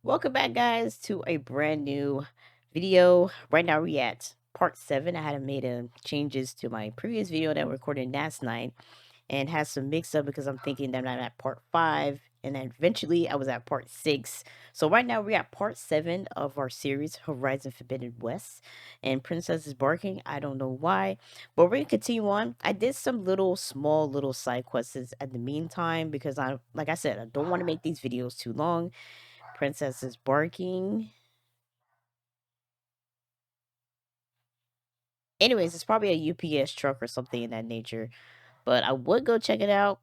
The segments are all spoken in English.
Welcome back, guys, to a brand new video. Right now, we at part 7. I had made changes to my previous video that I recorded last night and has some mix up because I'm thinking that I'm at part 5 and then eventually I was at part 6. So right now we're at part 7 of our series Horizon Forbidden West, and Princess is barking. I don't know why, but we're gonna continue on. I did some small little side quests at the meantime because like I said, I don't want to make these videos too long. Princess is barking. Anyways, it's probably a UPS truck or something in that nature. But I would go check it out.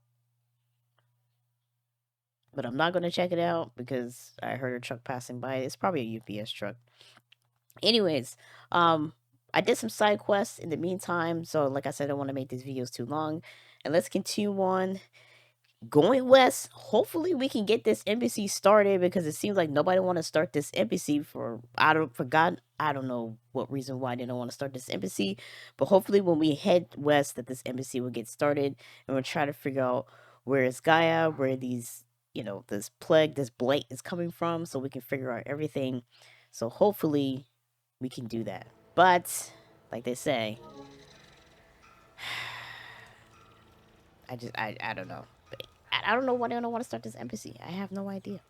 But I'm not going to check it out because I heard a truck passing by. It's probably a UPS truck. Anyways, I did some side quests in the meantime. So like I said, I don't want to make these videos too long. And let's continue on going west. Hopefully we can get this embassy started because it seems like nobody want to start this embassy for I don't know what reason why they don't want to start this embassy, but hopefully when we head west that this embassy will get started and we'll try to figure out where is Gaia, where these this plague, this blight is coming from, so we can figure out everything. So hopefully we can do that. But like they say, I don't know. I don't know why they don't want to start this embassy. I have no idea.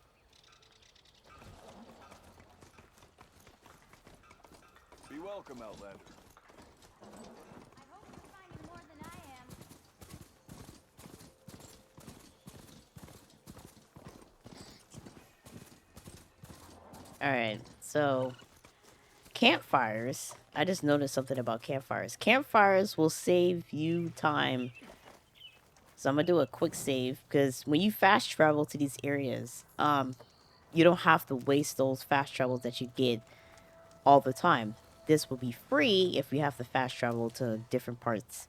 Be welcome, Outlander. I hope you're finding more than I am. Alright, so campfires. I just noticed something about campfires. Campfires will save you time. So I'm gonna do a quick save because when you fast travel to these areas, you don't have to waste those fast travels that you get all the time. This will be free if you have to fast travel to different parts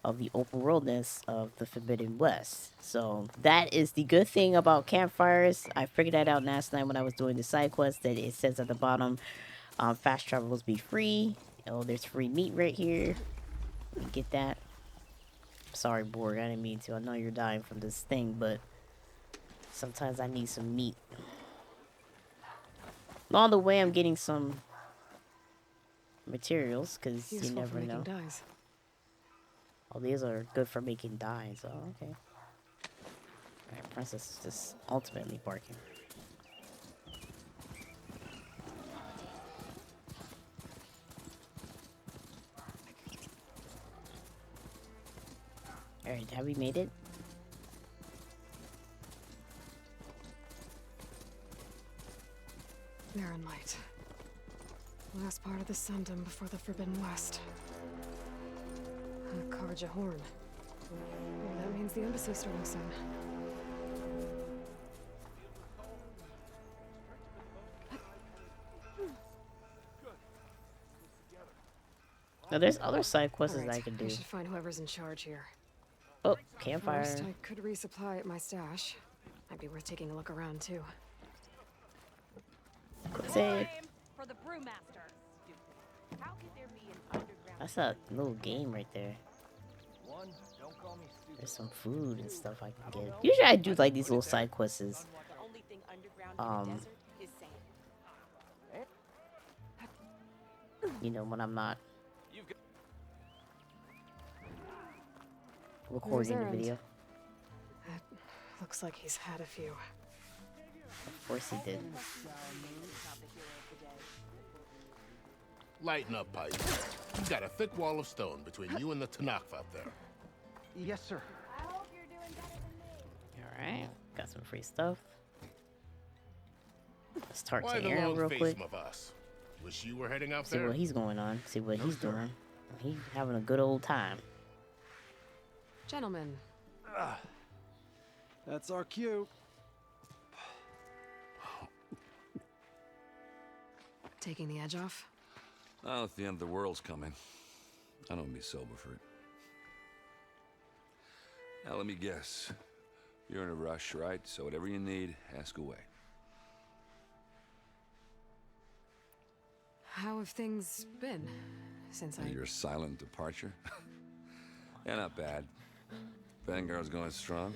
of the open worldness of the Forbidden West. So that is the good thing about campfires. I figured that out last night when I was doing the side quest that it says at the bottom, fast travels be free. Oh, there's free meat right here. Get that. Sorry, Borg, I didn't mean to. I know you're dying from this thing, but sometimes I need some meat. Along the way, I'm getting some materials, because you never know. Dyes. Oh, these are good for making dyes. Oh, okay. Alright, Princess is just ultimately barking. Alright, have we made it? Barren Light. Last part of the Sundom before the Forbidden West. Karja Horn. That means the embassy's starting soon. Now, there's other side quests Right, I can do. I should find whoever's in charge here. Oh, campfire. First, I could resupply at my stash. Might be worth taking a look around too. Quick save. For the brewmaster. How could there be an underground? That's a little game right there. One, don't call me stupid. There's some food and stuff I can get. Usually I do like these little side quests. The only thing underground in the desert is sand. You know, when I'm not You've got recording the errand? video. Looks like he's had a few. Of course he did. Lighten up, Pipe. You got a thick wall of stone between you and the Tenakth out there. Yes, sir. I hope you're doing better than me. Alright, got some free stuff. Let's start Why to the Aaron long real face quick. of us? Wish you were heading out See there. what he's going on. See what he's doing. He's having a good old time. Gentlemen, That's our cue. taking the edge off? Well, if the end of the world's coming, I don't be sober for it. Now, let me guess. You're in a rush, right? So whatever you need, ask away. How have things been since I... Your silent departure? Yeah, not bad. Vanguard's going strong.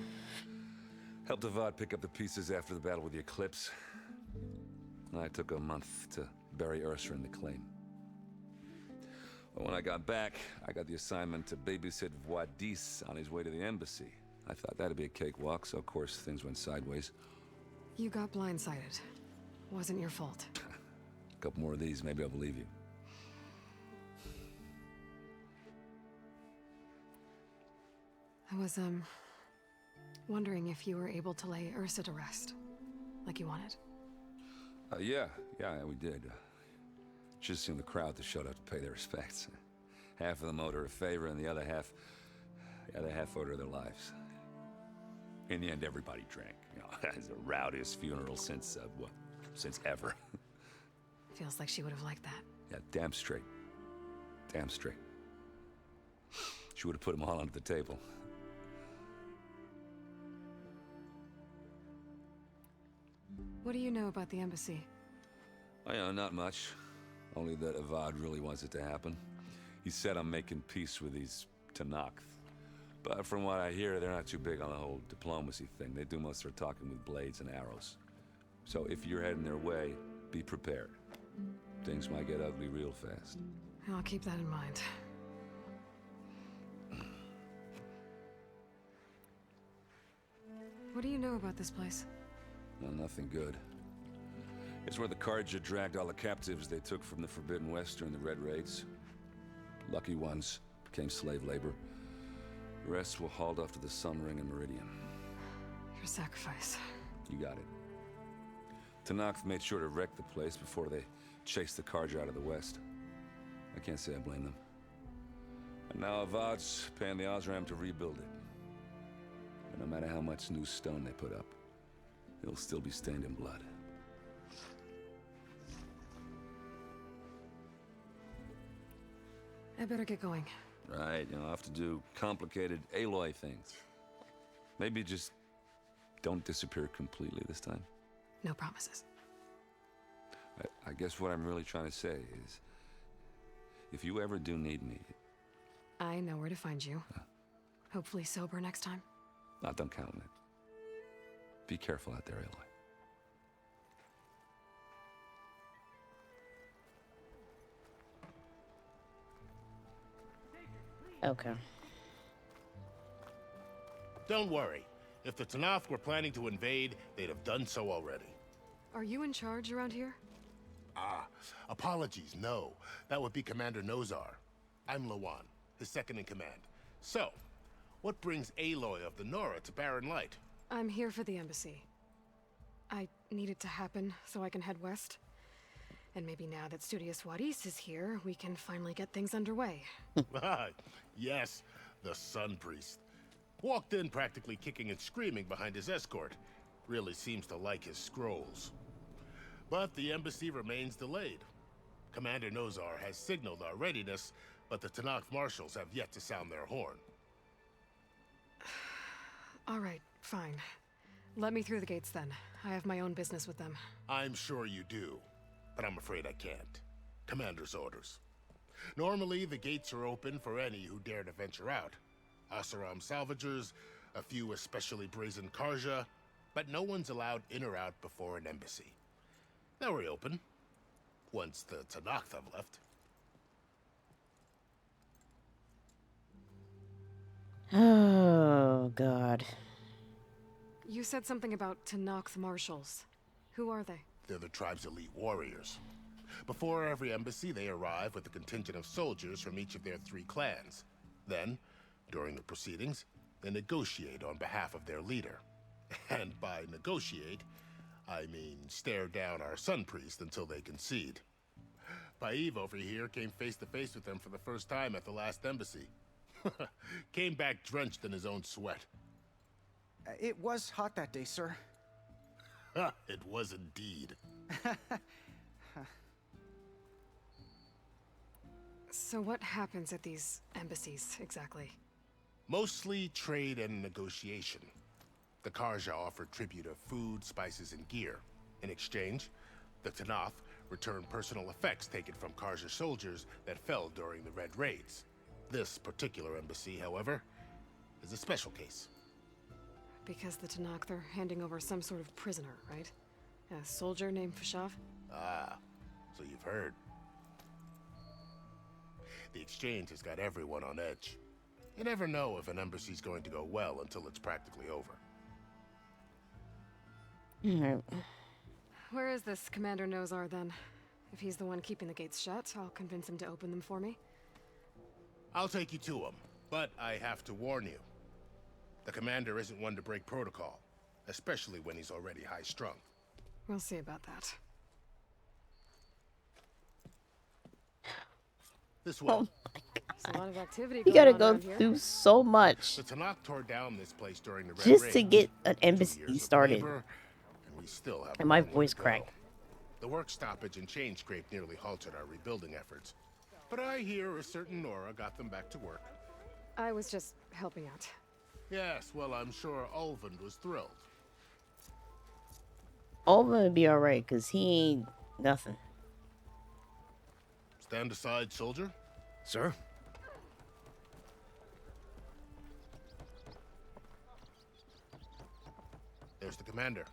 Helped Avad pick up the pieces after the battle with the Eclipse. I took a month to bury Ursa in the claim. But when I got back, I got the assignment to babysit Voidis on his way to the embassy. I thought that'd be a cakewalk, so of course things went sideways. You got blindsided. Wasn't your fault. A couple more of these, maybe I'll believe you. I was, wondering if you were able to lay Ursa to rest, like you wanted. Yeah, we did. Just seen the crowd that showed up to pay their respects. Half of them owed her a favor, and the other half owed her their lives. In the end, everybody drank. You know, it's the rowdiest funeral since ever. Feels like she would have liked that. Yeah, damn straight. Damn straight. She would have put them all under the table. What do you know about the embassy? Oh, yeah, not much. Only that Avad really wants it to happen. He said I'm making peace with these Tenakth. But from what I hear, they're not too big on the whole diplomacy thing. They do most of their talking with blades and arrows. So if you're heading their way, be prepared. Things might get ugly real fast. I'll keep that in mind. What do you know about this place? Well, nothing good. It's where the Carja dragged all the captives they took from the Forbidden West during the Red Raids. Lucky ones became slave labor. The rest were hauled off to the Sun Ring and Meridian. Your sacrifice. You got it. Tenakth made sure to wreck the place before they chased the Carja out of the West. I can't say I blame them. And now Avad's paying the Osram to rebuild it. And no matter how much new stone they put up, it'll still be stained in blood. I better get going. Right, I'll have to do complicated Aloy things. Maybe just don't disappear completely this time. No promises. I guess what I'm really trying to say is, if you ever do need me... I know where to find you. Hopefully sober next time. Don't count on it. Be careful out there, Aloy. Okay. Don't worry. If the Tenakth were planning to invade, they'd have done so already. Are you in charge around here? Apologies, no. That would be Commander Nozar. I'm Lawan, his second in command. So, what brings Aloy of the Nora to Barren Light? I'm here for the embassy. I need it to happen so I can head west. And maybe now that Studious Wadis is here, we can finally get things underway. Yes, the Sun Priest. Walked in practically kicking and screaming behind his escort. Really seems to like his scrolls. But the embassy remains delayed. Commander Nozar has signaled our readiness, but the Tenakth marshals have yet to sound their horn. All right, fine. Let me through the gates then. I have my own business with them. I'm sure you do, but I'm afraid I can't. Commander's orders. Normally, the gates are open for any who dare to venture out. Asaram salvagers, a few especially brazen Carja, but no one's allowed in or out before an embassy. They'll reopen, once the Tenakth have left. Oh, God. You said something about Tenakth marshals. Who are they? They're the tribe's elite warriors. Before every embassy, they arrive with a contingent of soldiers from each of their 3 clans. Then, during the proceedings, they negotiate on behalf of their leader. And by negotiate, I mean stare down our Sun Priest until they concede. Paiv over here came face to face with them for the first time at the last embassy. Came back drenched in his own sweat. It was hot that day, sir. It was indeed. So what happens at these embassies, exactly? Mostly trade and negotiation. The Carja offered tribute of food, spices, and gear. In exchange, the Tenakth returned personal effects taken from Carja soldiers that fell during the Red Raids. This particular embassy, however, is a special case. Because the Tenakth are handing over some sort of prisoner, right? A soldier named Fashav? Ah, so you've heard. The exchange has got everyone on edge. You never know if an embassy's going to go well until it's practically over. Alright. Where is this Commander Nozar then? If he's the one keeping the gates shut, I'll convince him to open them for me. I'll take you to him, but I have to warn you. The commander isn't one to break protocol, especially when he's already high-strung. We'll see about that. This way. Oh, There's a lot of activity you going gotta on go around here. through so much The Tenakth tore down this place during the Red just to Rains. get an 2 embassy years of started. labor, and we still have a And my long way voice to go. cracked. The work stoppage and chain scrape nearly halted our rebuilding efforts. But I hear a certain Nora got them back to work. I was just helping out. Yes, well, I'm sure Ulvund was thrilled. Ulva would be alright, because he ain't nothing. Stand aside, soldier. Sir? There's the commander.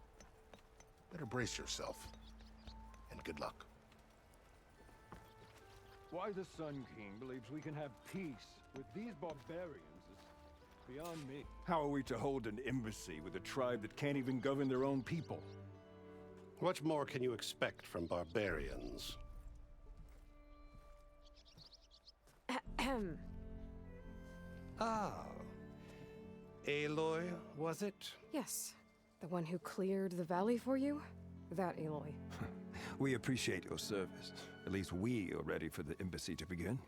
Better brace yourself. And good luck. Why the Sun King believes we can have peace with these barbarians is beyond me. How are we to hold an embassy with a tribe that can't even govern their own people? What more can you expect from barbarians? Ahem. Ah. Aloy, was it? Yes. The one who cleared the valley for you? That Aloy. We appreciate your service. At least we are ready for the embassy to begin.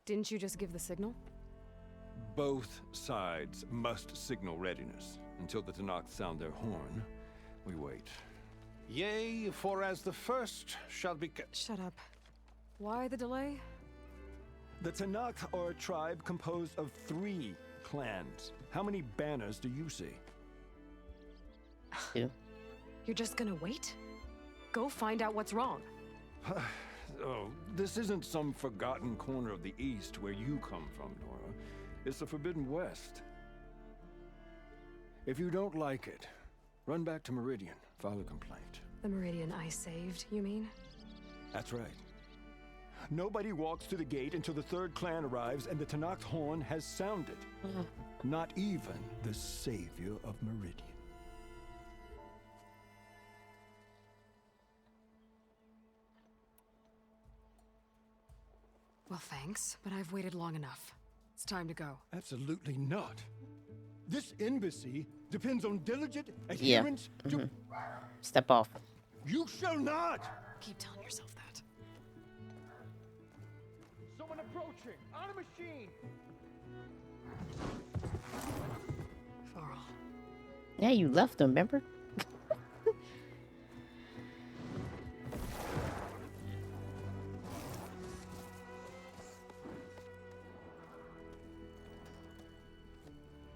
Didn't you just give the signal? Both sides must signal readiness. Until the Tenakth sound their horn, we wait. Yea, for as the first shall be... Shut up. Why the delay? The Tenakth are a tribe composed of 3 clans. How many banners do you see? Two. You're just gonna wait? Go find out what's wrong. Oh, this isn't some forgotten corner of the East where you come from, Nora. It's the Forbidden West. If you don't like it, run back to Meridian, file a complaint. The Meridian I saved, you mean? That's right. Nobody walks to the gate until the 3rd clan arrives and the Tenakth horn has sounded. Not even the savior of Meridian. Well, thanks, but I've waited long enough. It's time to go. Absolutely not. This embassy depends on diligent adherence to... Step off. You shall not! Keep telling yourself that. Someone approaching! On a machine! Varl. Yeah, you left him, remember?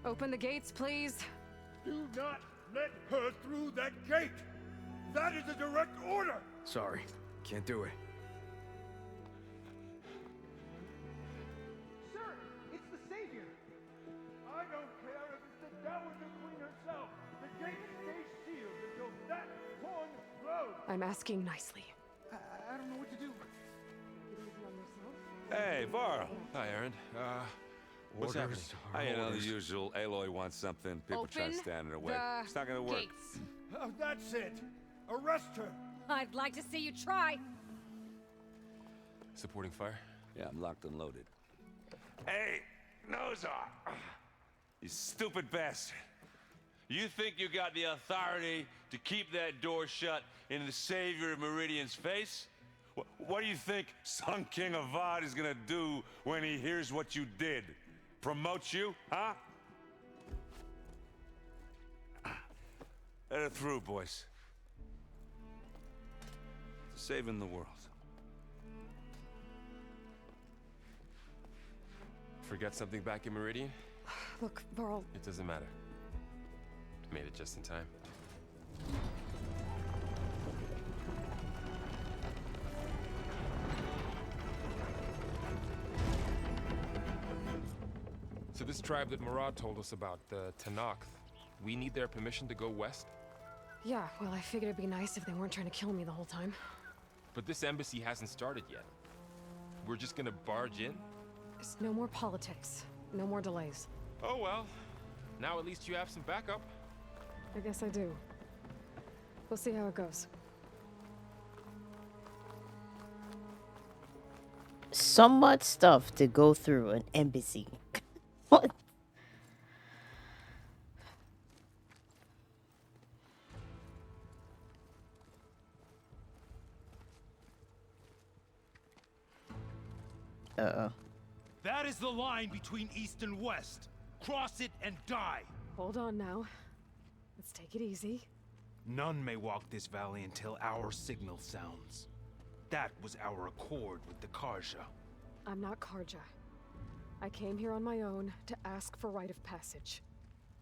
Open the gates, please. Do not let her through that gate! That is a direct order! Sorry, can't do it. Sir, it's the Savior! I don't care if it's the Dowager Queen herself! The gate stays sealed until that horn blows! I'm asking nicely. I don't know what to do. Hey, Varl. Hi, Aaron. What's happening? You know, the usual. Aloy wants something. People try to stand in her way. the It's not gonna work. gates. Oh, that's it! Arrest her! I'd like to see you try. Supporting fire? Yeah, I'm locked and loaded. Hey, Nozar! You stupid bastard. You think you got the authority to keep that door shut in the savior of Meridian's face? What do you think Sun King Avad is gonna do when he hears what you did? Promote you, huh? Let her through, boys. Saving the world. Forget something back in Meridian? Look, Varl, It doesn't matter. Made it just in time. So this tribe that Murad told us about, the Tenakth, we need their permission to go west? yeah, well, I figured it'd be nice if they weren't trying to kill me the whole time. But this embassy hasn't started yet. We're just gonna barge in? There's no more politics. No more delays. Oh well. Now at least you have some backup. I guess I do. We'll see how it goes. So much stuff to go through an embassy. What? Uh-oh. That is the line between East and West. Cross it and die. Hold on now. Let's take it easy. None may walk this valley until our signal sounds. That was our accord with the Karja. I'm not Karja. I came here on my own to ask for rite of passage.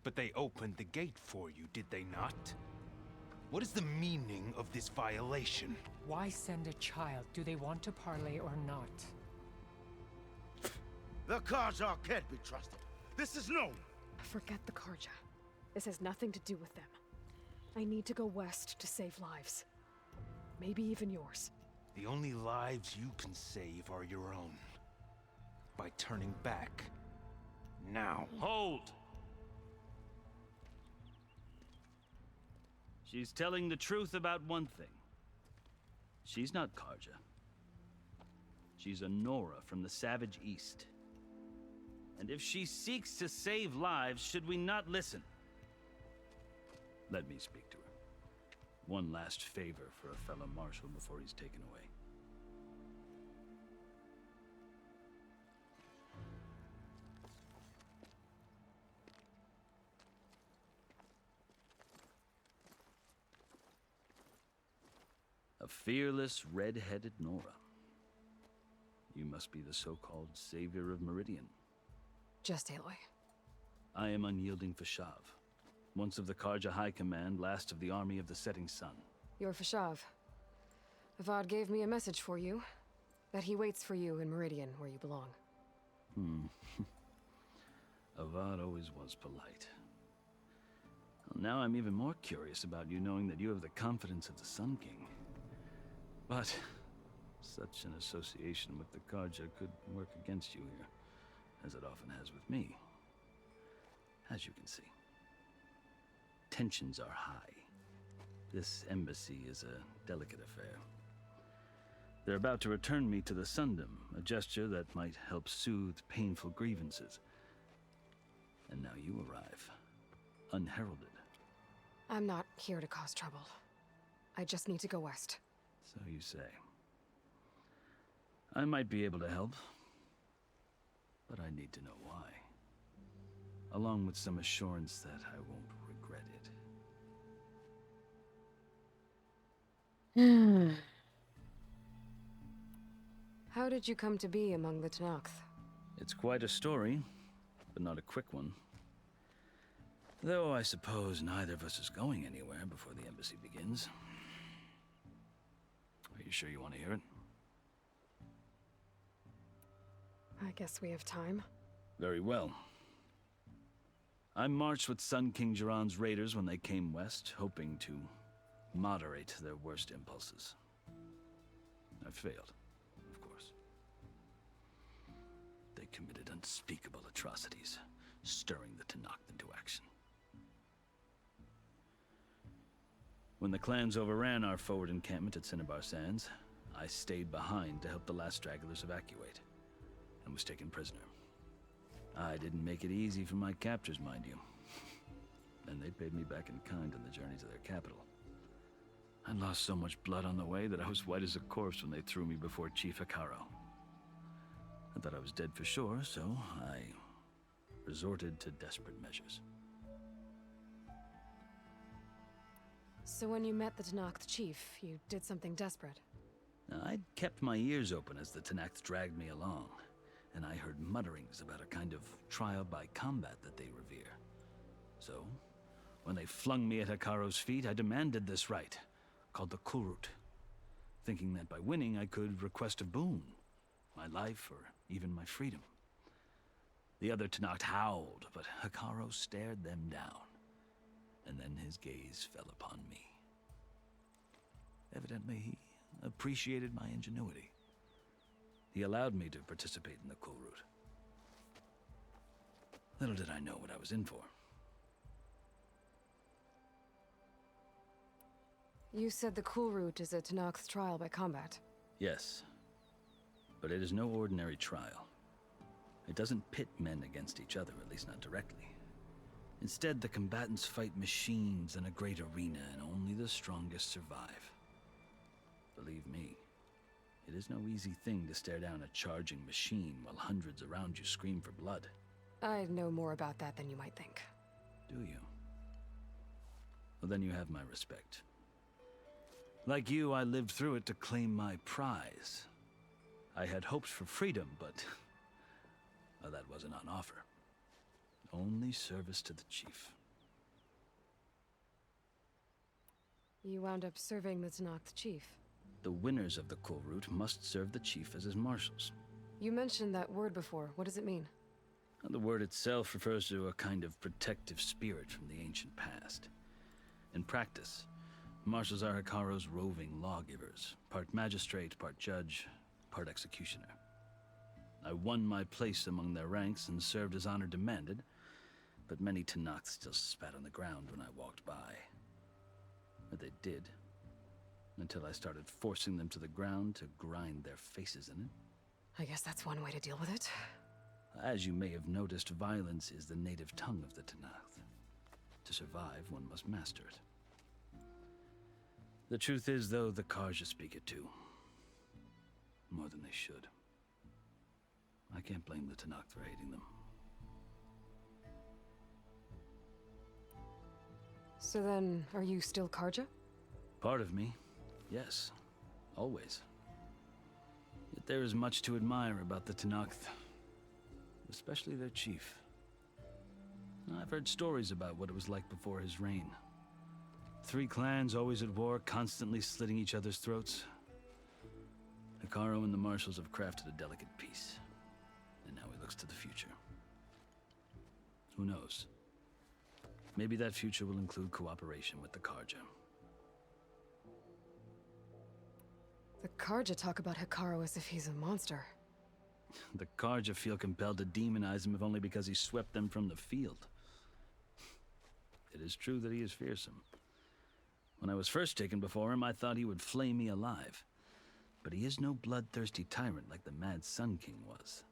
But they opened the gate for you, did they not? What is the meaning of this violation? Why send a child? Do they want to parley or not? The Karja can't be trusted. This is known. Forget the Karja. This has nothing to do with them. I need to go west to save lives. Maybe even yours. The only lives you can save are your own. By turning back. Now. Hold! She's telling the truth about one thing. She's not Karja. She's a Nora from the Savage East. And if she seeks to save lives, should we not listen? Let me speak to her. One last favor for a fellow marshal before he's taken away. A fearless, red-headed Nora. You must be the so-called savior of Meridian. Just Aloy. I am unyielding Fashav, once of the Karja High Command, last of the army of the Setting Sun. You're Fashav. Avad gave me a message for you. That he waits for you in Meridian, where you belong. Avad always was polite. Well, now I'm even more curious about you knowing that you have the confidence of the Sun King. But such an association with the Karja could work against you here, as it often has with me. As you can see, tensions are high. This embassy is a delicate affair. They're about to return me to the Sundom, a gesture that might help soothe painful grievances. And now you arrive, unheralded. I'm not here to cause trouble. I just need to go west. So you say. I might be able to help, but I need to know why. Along with some assurance that I won't regret it. How did you come to be among the Tenakth? It's quite a story, but not a quick one. Though I suppose neither of us is going anywhere before the embassy begins. Are you sure you want to hear it? I guess we have time. Very well. I marched with Sun King Jiran's raiders when they came west, hoping to moderate their worst impulses. I failed, of course. They committed unspeakable atrocities, stirring the Tenakth into action. When the clans overran our forward encampment at Cinnabar Sands, I stayed behind to help the last stragglers evacuate, and was taken prisoner. I didn't make it easy for my captors, mind you. And they paid me back in kind on the journey to their capital. I lost so much blood on the way that I was white as a corpse when they threw me before Chief Hekaro. I thought I was dead for sure, so I resorted to desperate measures. So when you met the Tenakth chief, you did something desperate? I'd kept my ears open as the Tenakth dragged me along, and I heard mutterings about a kind of trial by combat that they revere. So, when they flung me at Hekaro's feet, I demanded this rite, called the Kulrut, thinking that by winning I could request a boon, my life or even my freedom. The other Tenakth howled, but Hekaro stared them down, and then his gaze fell upon me. Evidently, he appreciated my ingenuity. He allowed me to participate in the cool route. Little did I know what I was in for. You said the cool route is a Tenakth's trial by combat. Yes, but it is no ordinary trial. It doesn't pit men against each other, at least not directly. Instead, the combatants fight machines in a great arena, and only the strongest survive. Believe me, it is no easy thing to stare down a charging machine while hundreds around you scream for blood. I know more about that than you might think. Do you? Well, then you have my respect. Like you, I lived through it to claim my prize. I had hopes for freedom, but well, that wasn't on offer. Only service to the chief. You wound up serving the Tenakth chief. The winners of the cool route must serve the chief as his marshals. You mentioned that word before. What does it mean? The word itself refers to a kind of protective spirit from the ancient past. In practice, marshals are Hekarro's roving lawgivers, part magistrate, part judge, part executioner. I won my place among their ranks and served as honor demanded, but many Tenakth still spat on the ground when I walked by. But they did, until I started forcing them to the ground to grind their faces in it. I guess that's one way to deal with it. As you may have noticed, violence is the native tongue of the Tenakth. To survive, one must master it. The truth is, though, the Karja speak it too. More than they should. I can't blame the Tenakth for hating them. So then, are you still Karja? Part of me, yes. Always. Yet there is much to admire about the Tenakth. Especially their chief. I've heard stories about what it was like before his reign. 3 clans always at war, constantly slitting each other's throats. Hekarro and the marshals have crafted a delicate peace. And now he looks to the future. Who knows? Maybe that future will include cooperation with the Karja. The Karja talk about Hekarro as if he's a monster. The Karja feel compelled to demonize him if only because he swept them from the field. It is true that he is fearsome. When I was first taken before him, I thought he would flay me alive. But he is no bloodthirsty tyrant like the Mad Sun King was.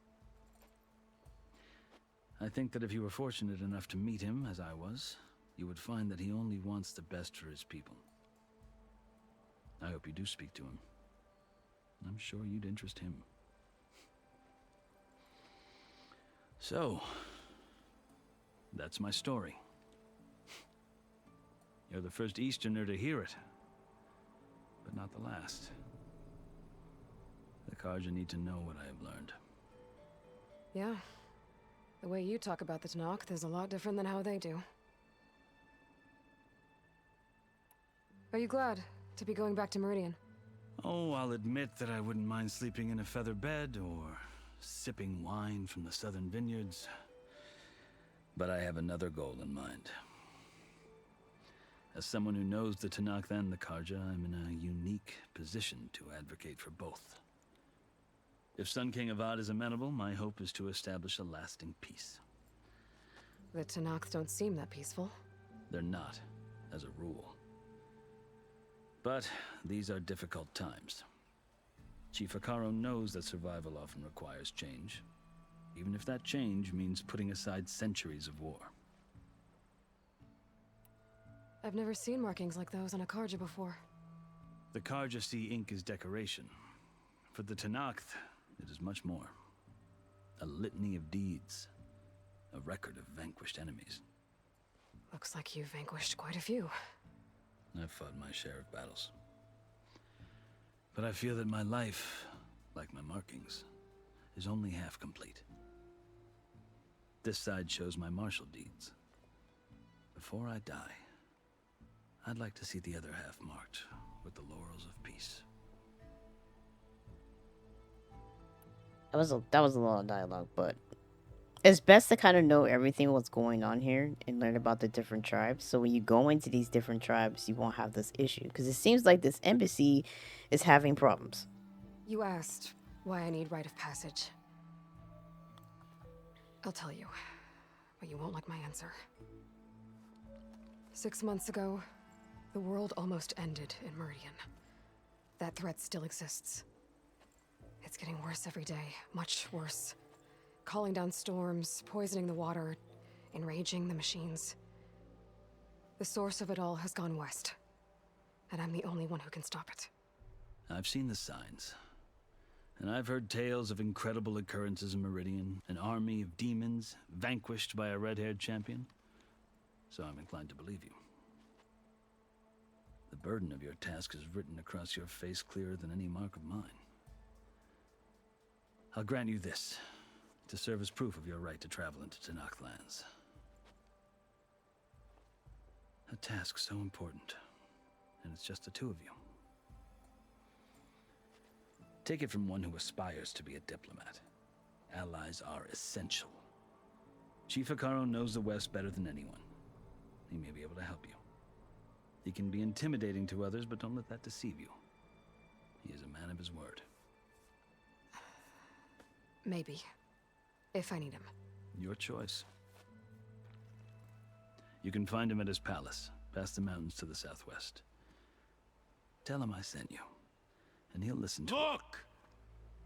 I think that if you were fortunate enough to meet him, as I was, you would find that he only wants the best for his people. I hope you do speak to him. I'm sure you'd interest him. So, that's my story. You're the first Easterner to hear it, but not the last. The Karja need to know what I have learned. Yeah. The way you talk about the Tenakth is a lot different than how they do. Are you glad to be going back to Meridian? Oh, I'll admit that I wouldn't mind sleeping in a feather bed or sipping wine from the southern vineyards. But I have another goal in mind. As someone who knows the Tenakth and the Karja, I'm in a unique position to advocate for both. If Sun King Avad is amenable, my hope is to establish a lasting peace. The Tenakth don't seem that peaceful. They're not, as a rule. But these are difficult times. Chief Hekarro knows that survival often requires change, even if that change means putting aside centuries of war. I've never seen markings like those on a Karja before. The Karja see ink as decoration. For the Tenakth, it is much more. A litany of deeds. A record of vanquished enemies. Looks like you've vanquished quite a few. I've fought my share of battles. But I feel that my life, like my markings, is only half complete. This side shows my martial deeds. Before I die, I'd like to see the other half marked with the laurels of peace. That was a lot of dialogue, but It's best to kind of know everything what's going on here and learn about the different tribes. So when you go into these different tribes, you won't have this issue. Because it seems like this embassy is having problems. You asked why I need rite of passage. I'll tell you, but you won't like my answer. 6 months ago, the world almost ended in Meridian. That threat still exists. It's getting worse every day, much worse. Calling down storms, poisoning the water, enraging the machines. The source of it all has gone west, and I'm the only one who can stop it. I've seen the signs. And I've heard tales of incredible occurrences in Meridian, an army of demons vanquished by a red-haired champion. So I'm inclined to believe you. The burden of your task is written across your face clearer than any mark of mine. I'll grant you this, to serve as proof of your right to travel into Tenakth lands. A task so important, and it's just the two of you. Take it from one who aspires to be a diplomat. Allies are essential. Chief Hekarro knows the West better than anyone. He may be able to help you. He can be intimidating to others, but don't let that deceive you. He is a man of his word. Maybe. If I need him. Your choice. You can find him at his palace, past the mountains to the southwest. Tell him I sent you, and he'll listen to it. Look!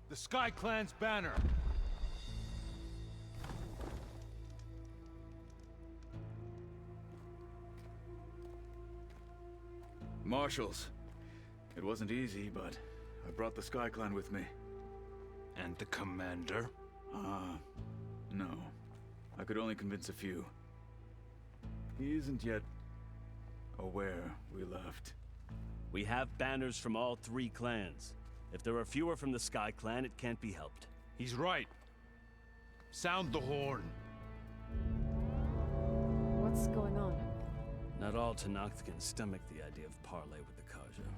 The Sky Clan's banner! Marshals. It wasn't easy, but I brought the Sky Clan with me. And the commander? No. I could only convince a few. He isn't yet aware we left. We have banners from all 3 clans. If there are fewer from the Sky Clan, it can't be helped. He's right. Sound the horn. What's going on? Not all Tenakth can stomach the idea of parley with the Karja,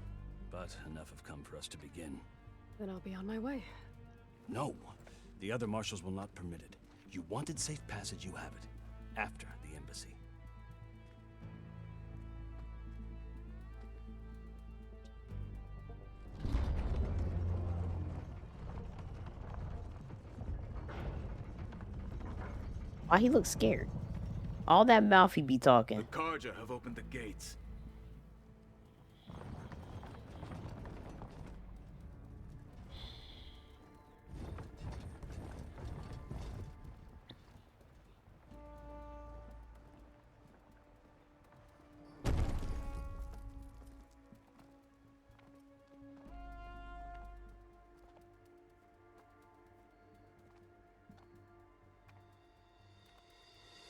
but enough have come for us to begin. Then I'll be on my way. No, the other marshals will not permit it. You wanted safe passage, you have it. After the embassy. Why he looks scared? All that mouth he be talking. The Karja have opened the gates.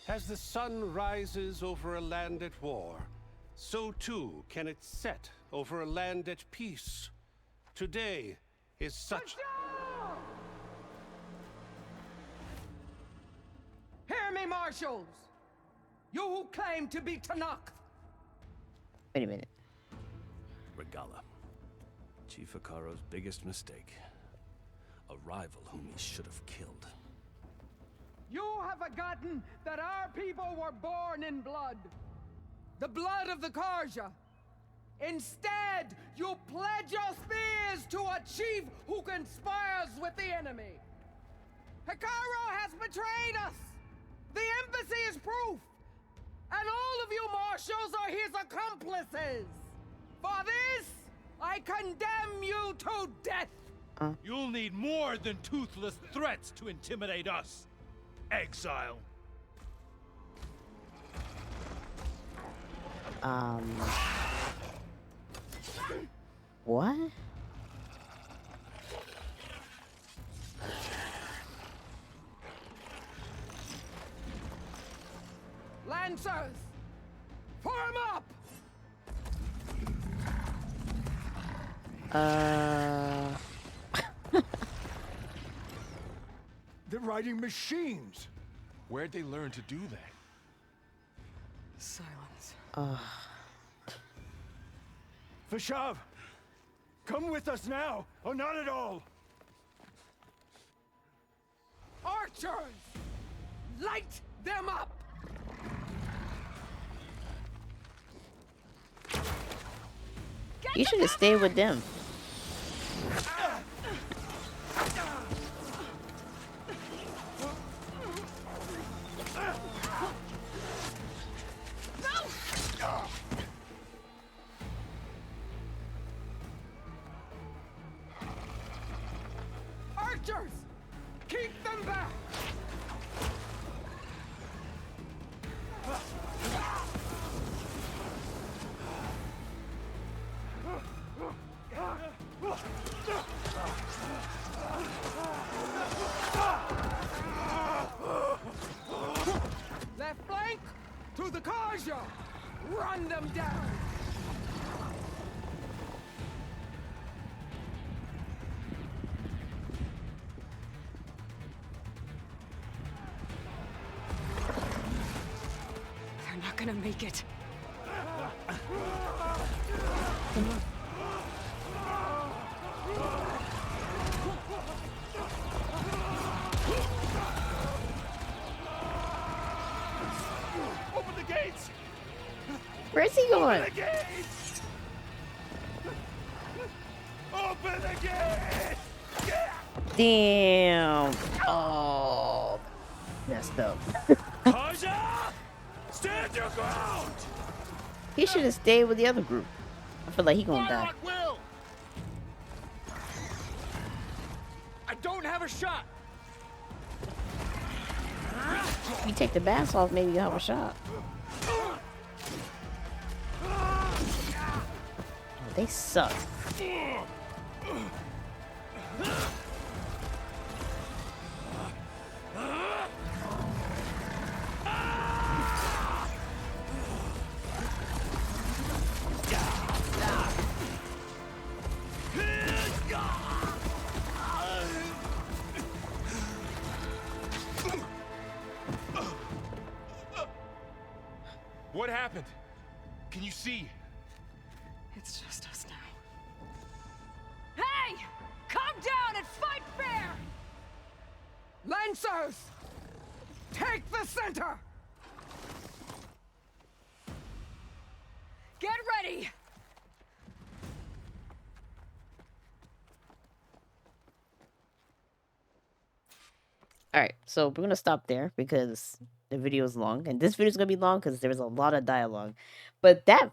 As the sun rises over a land at war, so too can it set over a land at peace. Today is such... Hear me, marshals! You who claim to be Tenakth! Wait a minute. Regala. Chief Hekarro's biggest mistake. A rival whom he should have killed. You have forgotten that our people were born in blood. The blood of the Karja. Instead, you pledge your spears to a chief who conspires with the enemy. Hekarro has betrayed us. The embassy is proof. And all of you marshals are his accomplices. For this, I condemn you to death. You'll need more than toothless threats to intimidate us. Exile. What? Lancers, form up! They're riding machines. Where'd they learn to do that? Silence. Vashav, come with us now, or not at all. Archers! Light them up! You should have stayed with them. Archers! Keep them back! Left flank to the Karja! Run them down! They're not gonna make it. Open the gates! Where's he going? Open the gates! Open the gates! Damn. Oh, messed up. Karja! Stand your ground! He should have stayed with the other group. I feel like he gonna Fire die. at will! I don't have a shot! If you take the mask off, maybe you have a shot. Oh, they suck. What happened? Can you see? It's just us now. Hey! Come down and fight fair! Lancers! Take the center! Get ready! Alright, so we're gonna stop there because the video is long. And this video is gonna be long because there's a lot of dialogue. But that,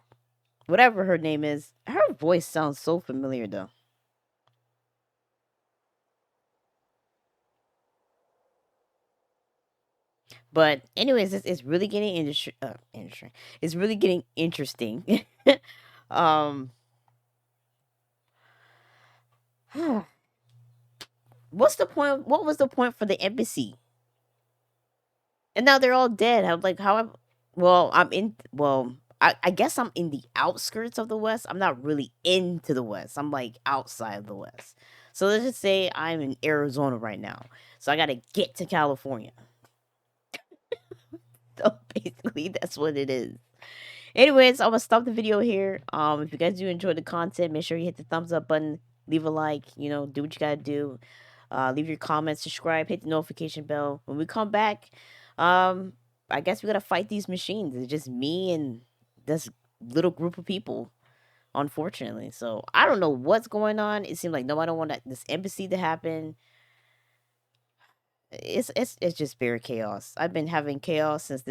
whatever her name is, her voice sounds so familiar though. But anyways, it's really getting interesting. It's really getting interesting. um What's the point? What was the point for the embassy? And now they're all dead. I'm like, how? Well, I guess I'm in the outskirts of the West. I'm not really into the West. I'm like outside of the West. So let's just say I'm in Arizona right now. So I gotta get to California. So basically, that's what it is. Anyways, I'm gonna stop the video here. If you guys do enjoy the content, make sure you hit the thumbs up button, leave a like, do what you gotta do. Leave your comments, subscribe, hit the notification bell. When we come back, I guess we gotta fight these machines. It's just me and this little group of people, unfortunately. So I don't know what's going on. It seems like nobody want this embassy to happen. It's just bare chaos. I've been having chaos since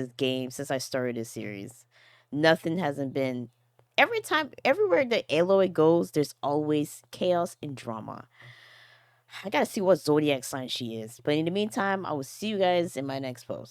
I started this series. Nothing hasn't been. Everywhere that Aloy goes, there's always chaos and drama. I gotta see what zodiac sign she is. But in the meantime, I will see you guys in my next post.